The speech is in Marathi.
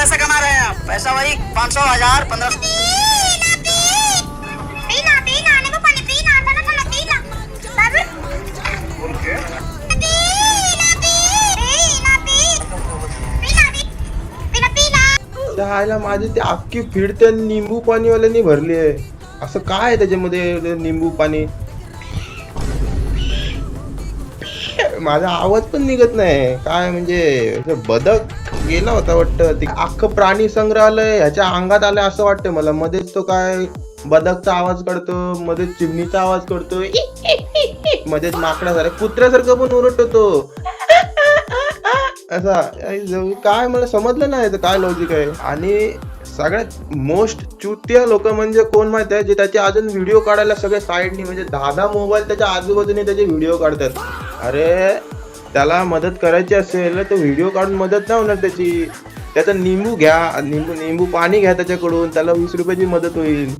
पैसा कमा रहे हैं आप, पैसा वही 500, 1000, 1500। आयला माझी ते अख्खी फीड त्या निंबू पाणीवाल्यांनी भरली आहे. असं काय आहे त्याच्यामध्ये निंबू पाणी? माझा आवाज पण निघत नाही काय, म्हणजे बदक गेला होता वाटतं. ते अख्खं प्राणी संग्रहालय ह्याच्या अंगात आलंय असं वाटतं मला. मध्येच तो काय बदकचा आवाज काढतो, मध्येच चिमणीचा आवाज करतो, मध्येच माकडासारखं कुत्र्यासारखं पण ओरडतो तो असा. काय मला समजलं नाही काय लॉजिक आहे. आणि सगळ्यात मोस्ट चुतिया लोक म्हणजे कोण माहिती आहे, जे त्याचे अजून व्हिडिओ काढायला सगळे साईडनी म्हणजे 10 मोबाईल त्याच्या आजूबाजूने त्याचे व्हिडिओ काढतात. अरे त्याला मदत करायची असेल तर व्हिडिओ काढून मदत नाही होणार त्याची. त्याचा निंबू घ्या, निंबू पाणी घ्या त्याच्याकडून, त्याला 20 रुपयाची मदत होईल.